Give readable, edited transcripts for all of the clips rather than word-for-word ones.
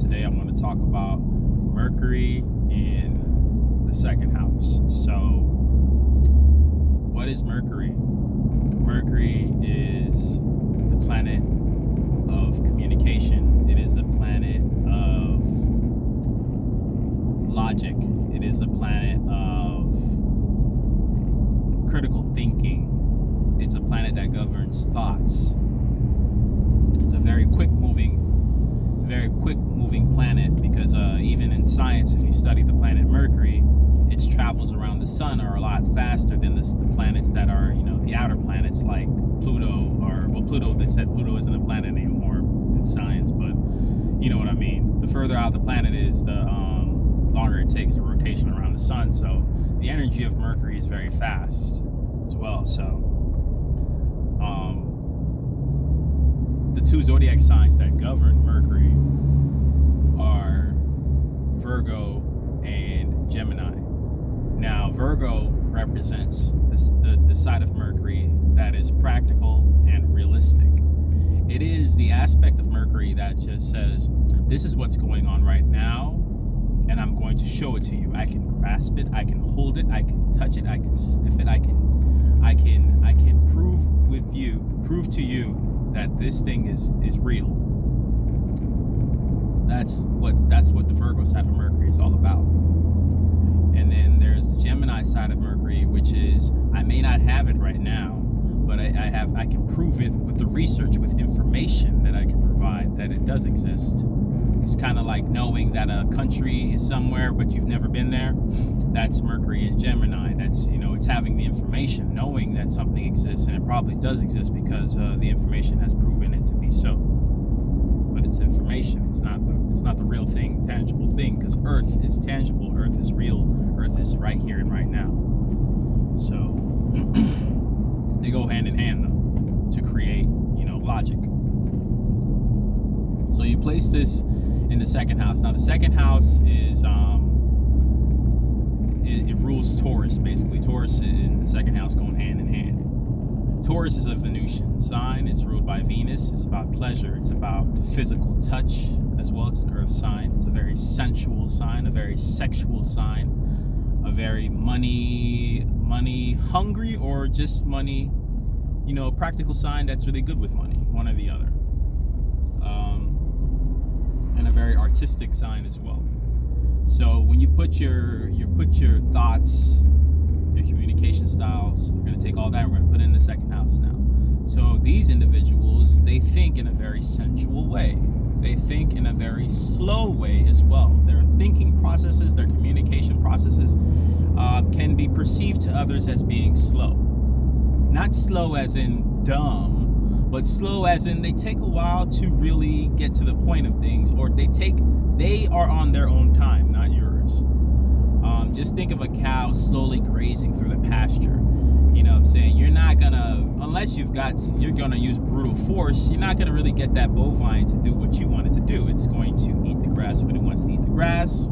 Today I want to talk about Mercury in the second house. So, what is Mercury? Mercury is the planet of communication. It is the planet of logic. It is a planet of critical thinking. It's a planet that governs thoughts. It's a very quick moving planet because even in science, if you study the planet Mercury, its travels around the sun are a lot faster than the planets that are, the outer planets like Pluto Pluto, they said Pluto isn't a planet anymore in science, but you know what I mean. The further out the planet is, the longer it takes the rotation around the sun. So the energy of Mercury is very fast as well. So the two zodiac signs that govern Mercury are Virgo and Gemini. Now, Virgo represents the side of Mercury that is practical and realistic. It is the aspect of Mercury that just says, this is what's going on right now, and I'm going to show it to you. I can grasp it, I can hold it, I can touch it, I can sniff it, I can prove to you that this thing is real. That's what the Virgo side of Mercury is all about. And then there's the Gemini side of Mercury, which is, I may not have it right now, but I can prove it with the research, with information that I can provide that it does exist. It's kind of like knowing that a country is somewhere, but you've never been there. That's Mercury and Gemini. That's, it's having the information, knowing that something exists, and it probably does exist because the information has proven it to be so. But it's information. It's not the real thing, tangible thing, because Earth is tangible. Earth is real. Earth is right here and right now. So they go hand in hand, though, to create, logic. So you place this in the second house. Now the second house is it rules Taurus, basically. Taurus in the second house going hand in hand. Taurus is a Venusian sign. It's ruled by Venus. It's about pleasure. It's about physical touch as well. It's an earth sign. It's a very sensual sign, a very sexual sign, a very money hungry, or just money, practical sign that's really good with money, one or the other. And a very artistic sign as well. So when you put your thoughts, your communication styles, we're going to take all that, we're going to put it in the second house now. So these individuals, they think in a very sensual way. They think in a very slow way as well. Their thinking processes, their communication processes can be perceived to others as being slow. Not slow as in dumb, but slow as in they take a while to really get to the point of things, or they are on their own time, not yours. Just think of a cow slowly grazing through the pasture. You know what I'm saying? You're not gonna, unless you're gonna use brutal force, you're not gonna really get that bovine to do what you want it to do. It's going to eat the grass when it wants to eat the grass.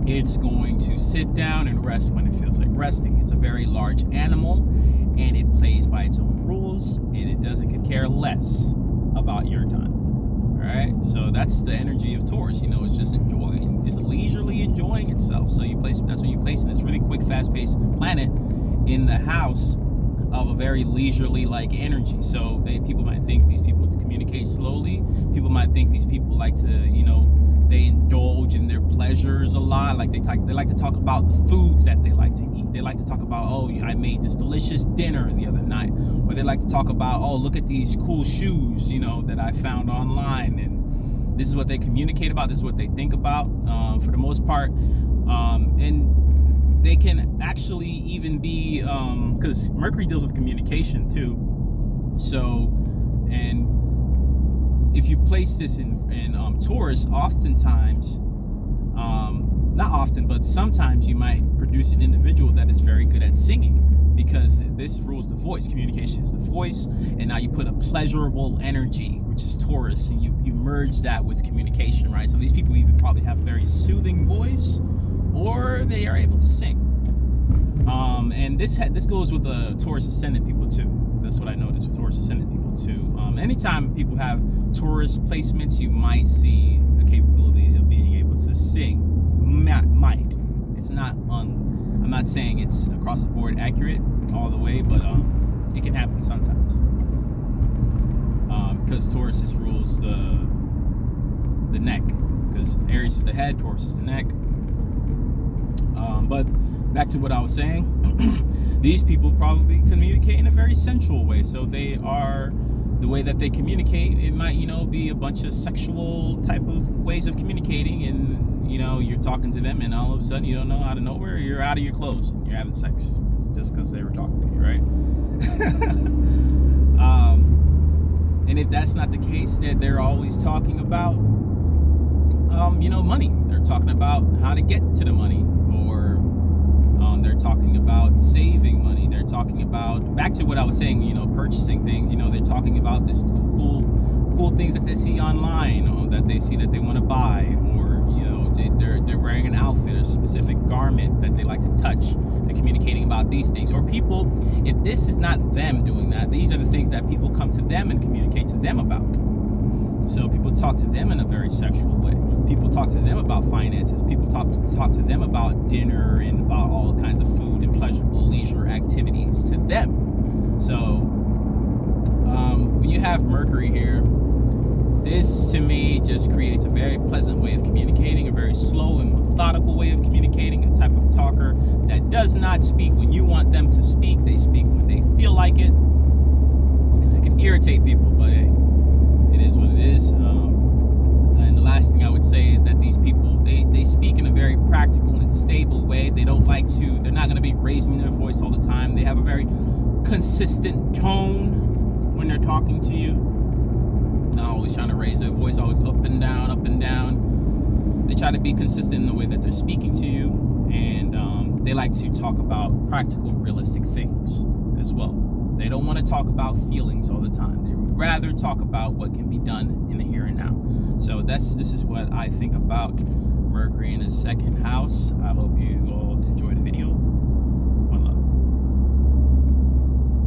It's going to sit down and rest when it feels like resting. It's a very large animal, and it plays by its own rules, and it doesn't care less about your time. All right, so that's the energy of Taurus. It's just enjoying, just leisurely enjoying itself. So that's when you place in this really quick, fast-paced planet in the house of a very leisurely like energy. So people might think these people communicate slowly. People might think these people like to, they indulge in their pleasures a lot. Like they like to talk about the foods that they like to eat. They like to talk about, I made this delicious dinner the other night. Or they like to talk about, look at these cool shoes, that I found online. And this is what they communicate about. This is what they think about for the most part. And they can actually even be, because Mercury deals with communication too. So, and if you place this in Taurus, oftentimes, not often, but sometimes you might produce an individual that is very good at singing, because this rules the voice. Communication is the voice, and now you put a pleasurable energy, which is Taurus, and you merge that with communication, right? So these people either probably have a very soothing voice, or they are able to sing. And this goes with Taurus ascendant people too. That's what I noticed with Taurus ascendant people too. Anytime people have Taurus placements, you might see a capability of being able to sing. Might. It's not I'm not saying it's across the board accurate all the way, but it can happen sometimes. Because Taurus rules the neck. Because Aries is the head, Taurus is the neck. But back to what I was saying, these people probably communicate in a very sensual way. So they are, the way that they communicate, it might, be a bunch of sexual type of ways of communicating, and you're talking to them, and all of a sudden, you don't know, out of nowhere, you're out of your clothes and you're having sex just because they were talking to you, right? And if that's not the case, that they're always talking about, money. They're talking about how to get to the money, or they're talking about saving money. They're talking about, back to what I was saying, purchasing things. They're talking about this cool things that they see online, or that they see that they want to buy, or they're wearing an outfit, a specific garment that they like to touch. They're communicating about these things. Or people, if this is not them doing that, these are the things that people come to them and communicate to them about. So people talk to them in a very sexual way. People talk to them about finances. People talk to them about dinner and about all kinds of food and pleasurable leisure activities to them. So when you have Mercury here, this to me just creates a very pleasant way of communicating, a very slow and methodical way of communicating, a type of talker that does not speak when you want them to speak. They speak when they feel like it, and that can irritate people, but hey, it is what it is. And the last thing I would say is that these people, they speak in a very practical and stable way. They're not going to be raising their voice all the time. They have a very consistent tone when they're talking to you. Not always trying to raise their voice, always up and down, up and down. They try to be consistent in the way that they're speaking to you, and they like to talk about practical, realistic things as well. They don't want to talk about feelings all the time. They would rather talk about what can be done in the here and now. So this is what I think about Mercury in his second house. I hope you all enjoyed